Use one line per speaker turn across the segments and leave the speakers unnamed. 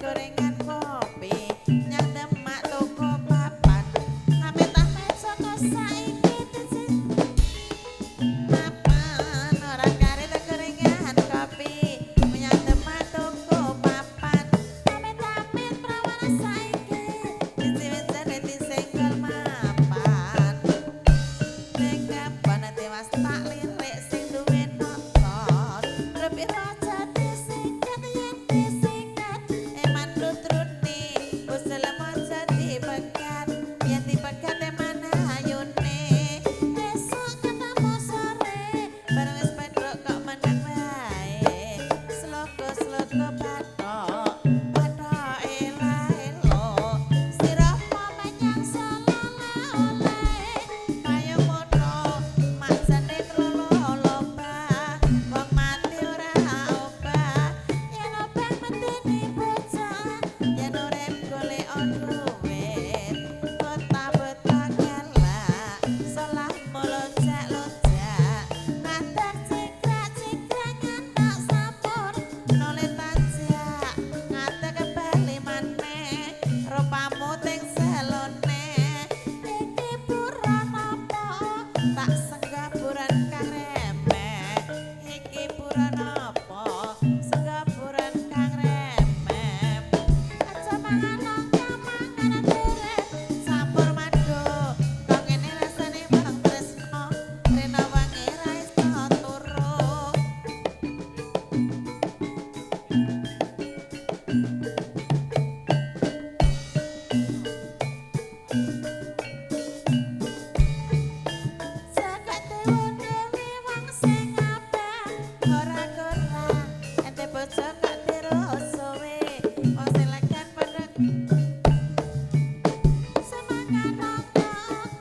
Gorengan kopi nyang demak toko papan ngamet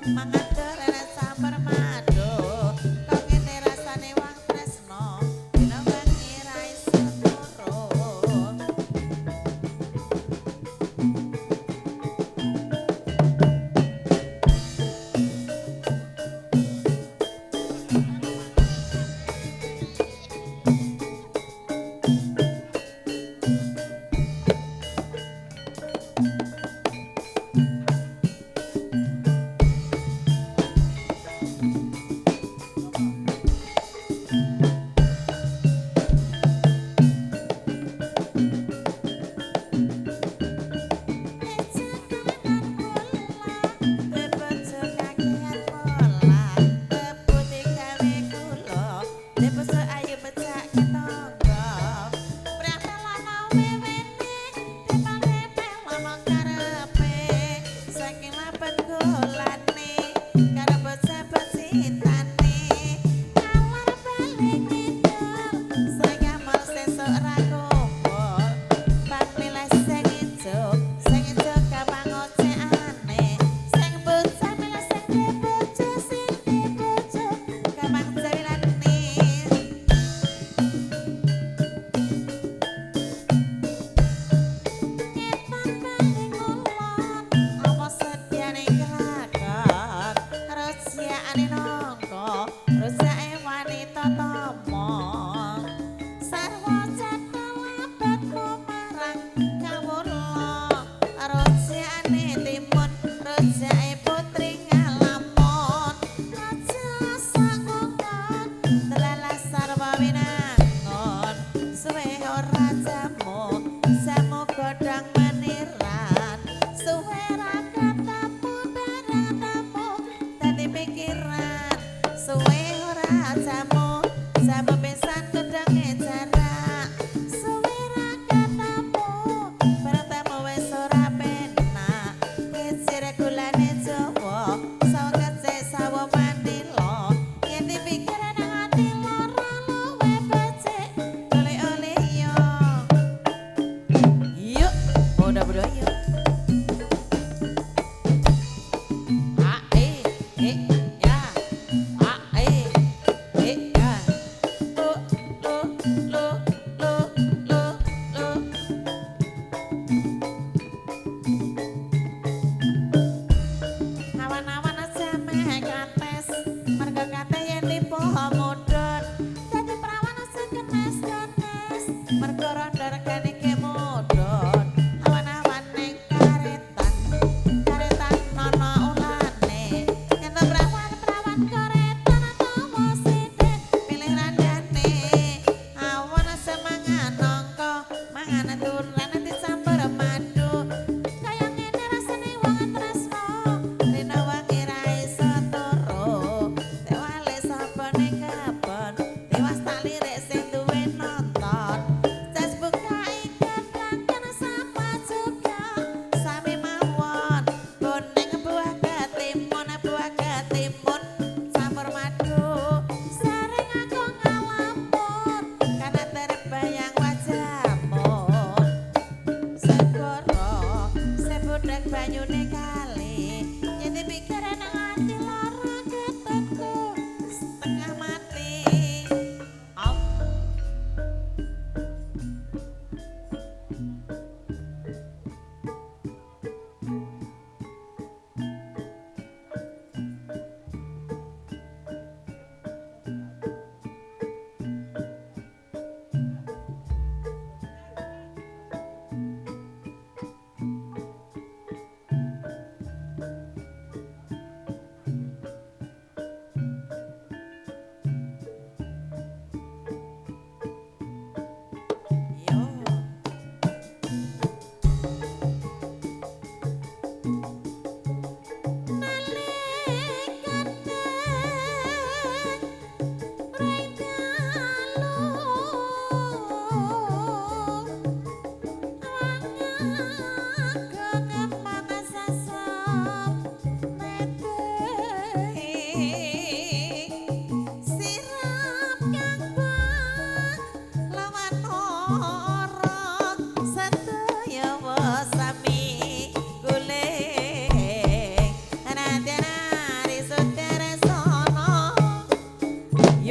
Mangatur enek sabar madu kok ngene rasane wong tresno dina wengi ra iso turu.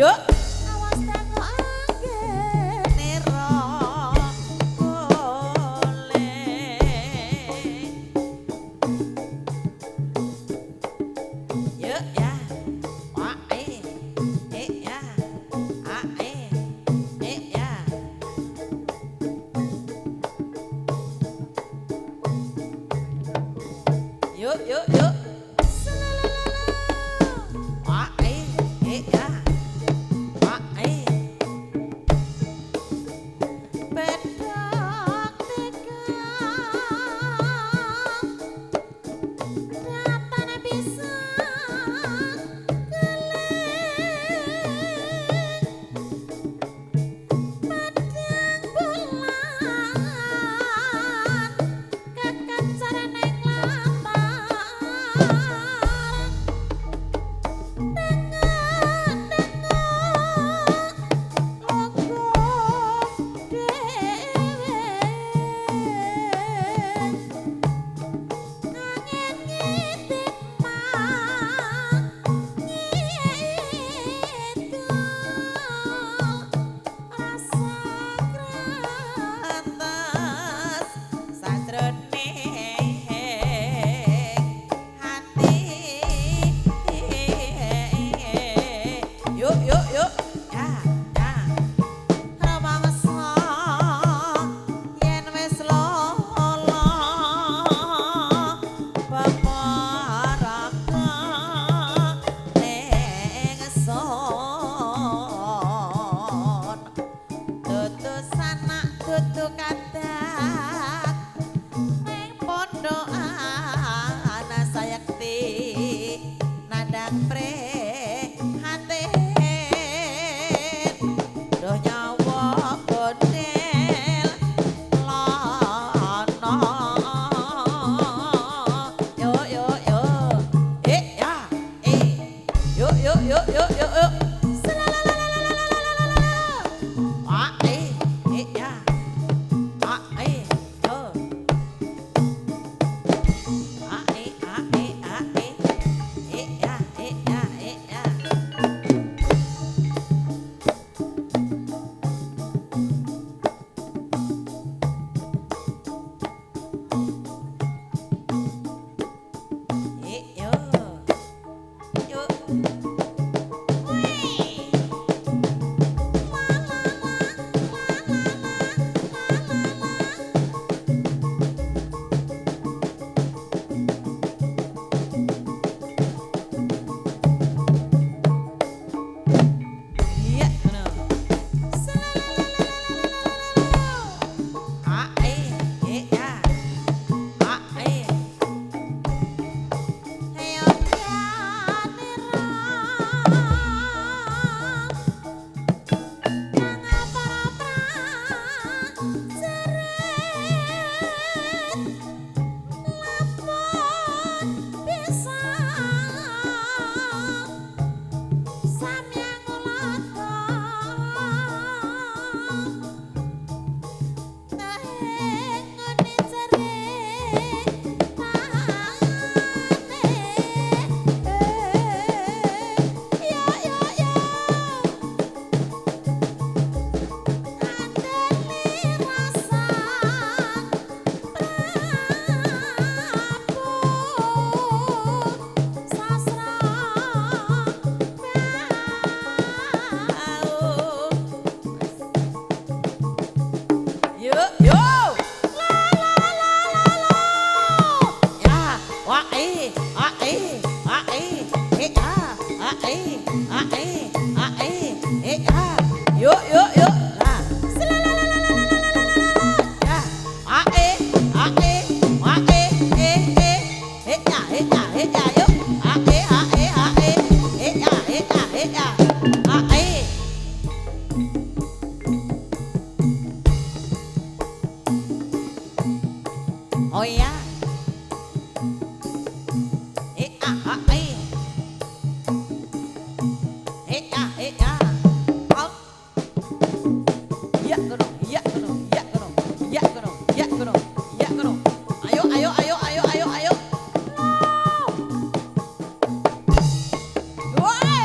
Yuk. Awas tango anggene boleh. Yuk ya. Wah ya. Ya. Yuk yuk yuk. Wah ya. Yuk yuk yuk. Ya, ya. Ramangsa yen wis lolo peparaka ning son. Dudu sanak dudu kadak ning pondokan sayekti nadang prihatin. Duh nyawa gondel lono. Yo yo yo. Ya. Yo yo yo yo yo yo. Wah ya. Yo. Ya. Yo. Yo. Iya, ngono. Ya. Ayo yo. Ya. Wah ya. Yuk yuk yuk. Nah. Ya. Ya yuk. Ya. Oh ya. Woi.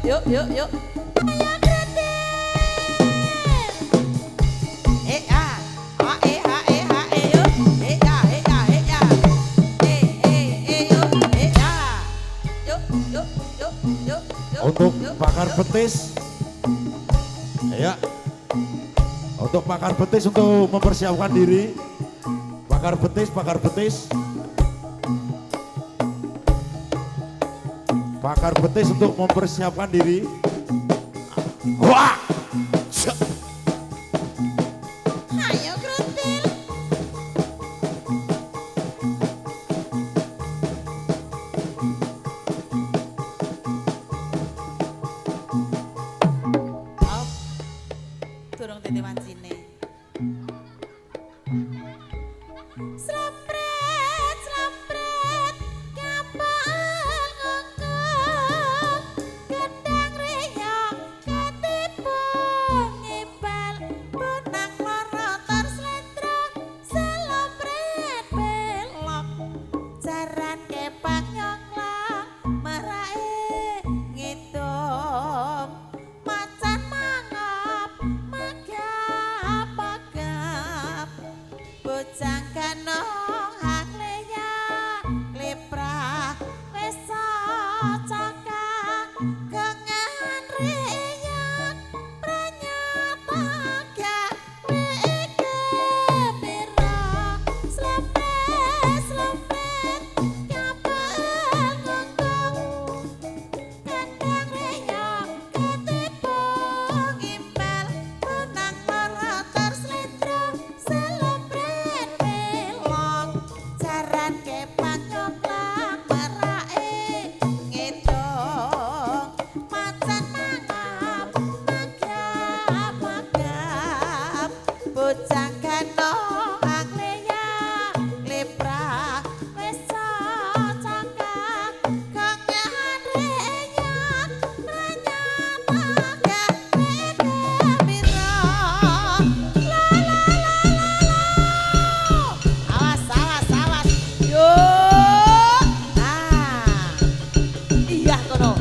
yuk yuk yuk. Ayo Grendel. Ya, yuk. Ya. Yuk. Ya. Yuk.
Untuk bakar betis, ya. Untuk bakar betis untuk mempersiapkan diri. Bakar betis. Bakar betis untuk mempersiapkan diri. Wah!
Ayo Grendel. Op. Durung titipan sini. Slampret, kapal ngongkong, gedang reyong, ketipu ngibal, benang loro terslendro, slampret belok, jaran kepang nyongklong, merai ngidung, macan mangap, magap, bocang kanong hak leya lepra wis cocaka kengan reyak pranyata gawe kepira slepet kapal ngongkong kandang reyong ketipu ngimbal benang loro terslendro selempret belok jaran kepang nyongklak merake ngedong macan mangap magap bocang ganong angleya lepra wis cocaka kengan reyak pranyata gawe kepira awas yuk iya kono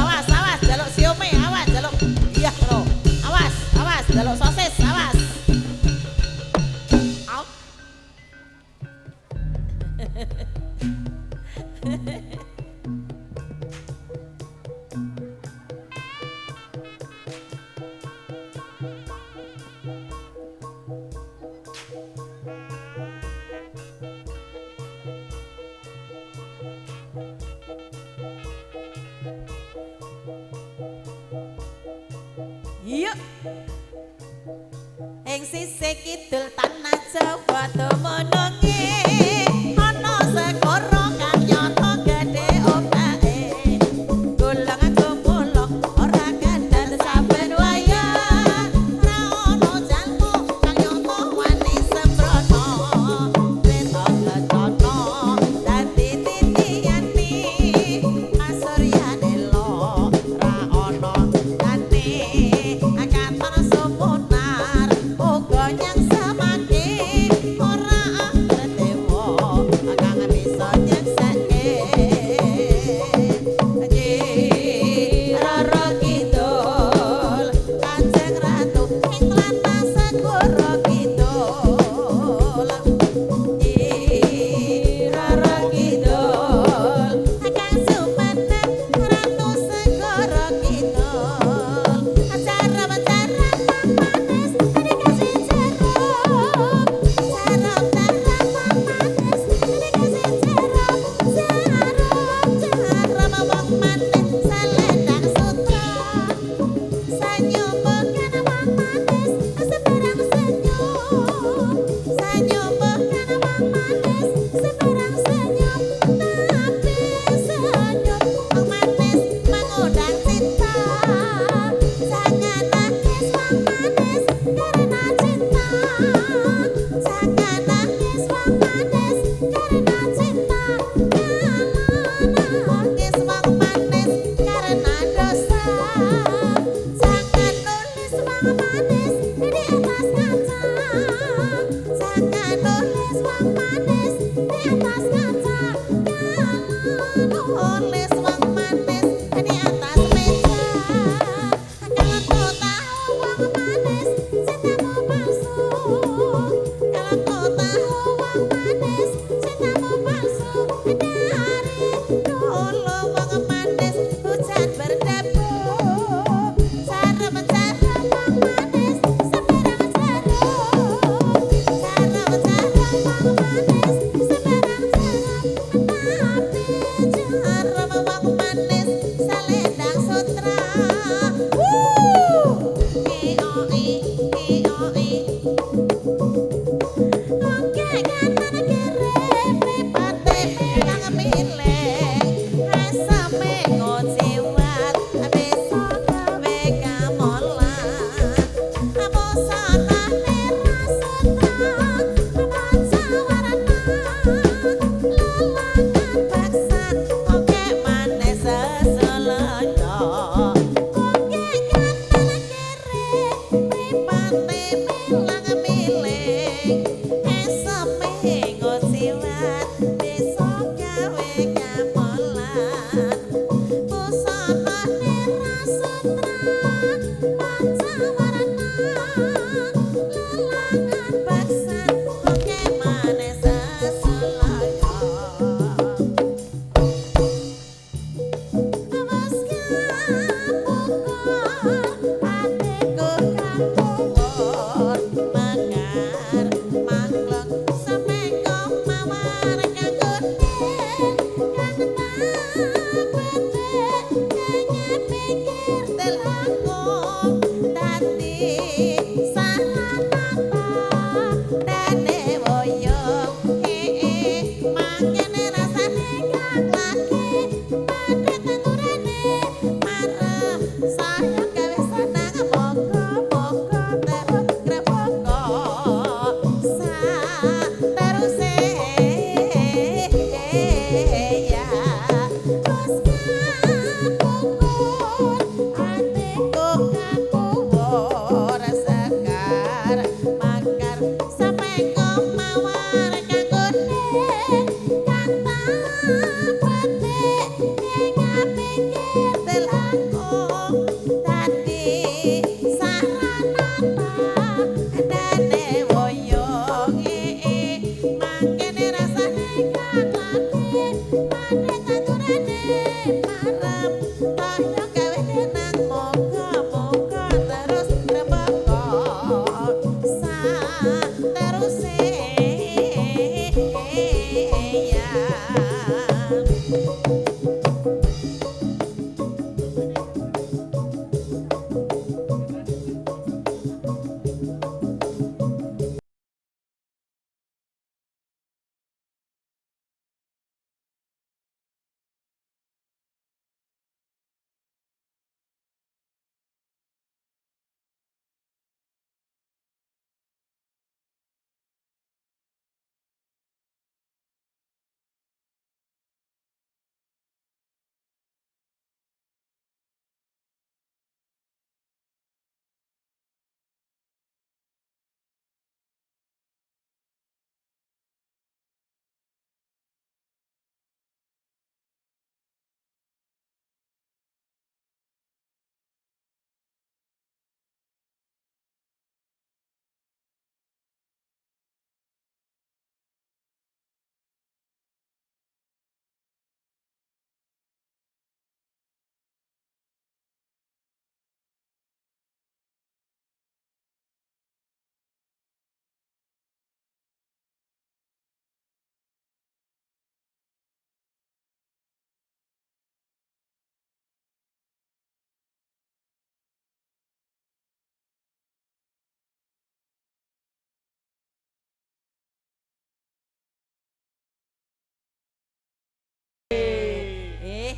awas jaluk siome awas jaluk iya kono awas jaluk sosis awas au yuk ing sisih kidul tanah Jawa dumununge ana segara kang nyata gedhe omake golongan gumulok ora kandhane saben wayah ra ono jalmu kang nyata wani sembrono reta ketono dadi titiyani asuryane lo ra ono tane akaton sumunar uga nyang samake ora tetewo kang bisa nyeksake Roro Kidul Kanjeng Ratu ing tlatah Segara Kidul Roro Kidul Kang Sumenep Ratu Segara Kidul acara manis dikasih jeruk jeruk manis dikasih jeruk wong manis selendang sutra senyum bukan wong manis seberang senyum senyum bukan wong manis seberang senyum tapi senyum wong manis mengundang cinta jangan nangis wong manis karena cinta jangan nangis wong manis karena cinta jangan nangis wong manis karena dosa jangan nulis wong manis di atas kaca jangan nulis wong manis di atas kaca jangan nulis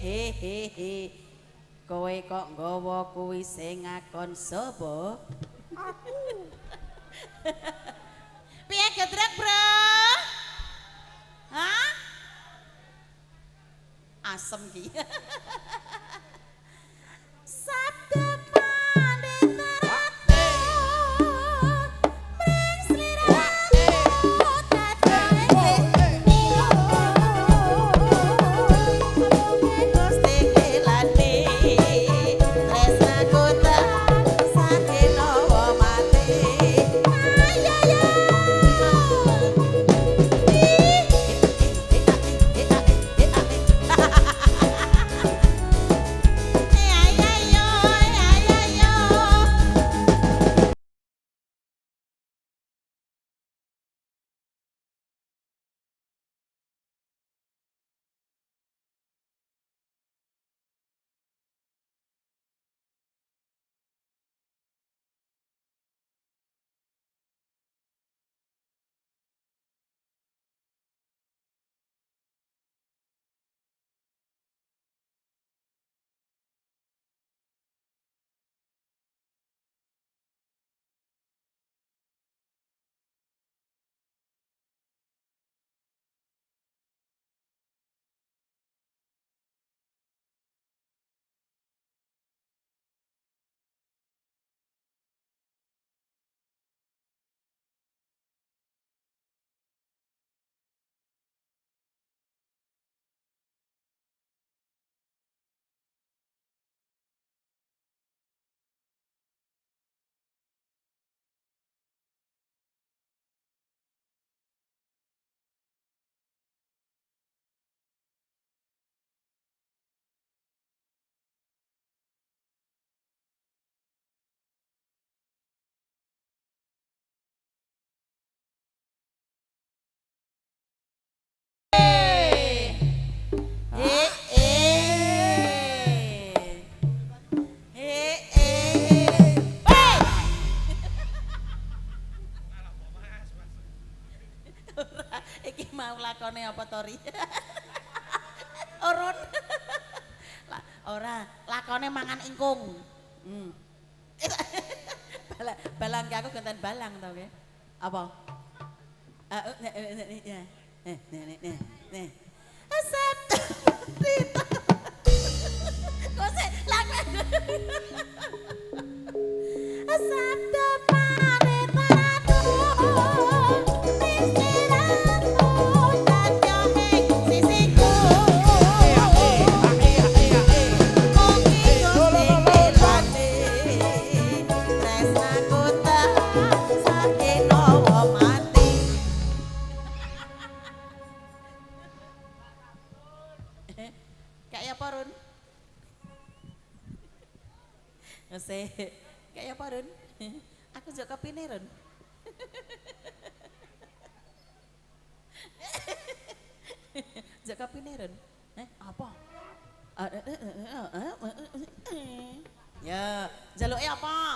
Hehehe. Kowe kok nggawa kuwi sing ngakon sapa? Aku. Piye gedrek, Bro? Hah? Asem ki. Sabda mau lakone apa Tori? Urun. Ora, lakone mangan ingkung. Balang aku ganten balang tau ke? Apa? Nih. Asap. Kok sih lakon. Asap depane paratu. Istirahatmu dan joheng sisiku. Kayak apa Run? Ngesih, kayak apa Run? Aku juga kepine Run. Juga kepine Run. Apa? Ya, jaluke apa?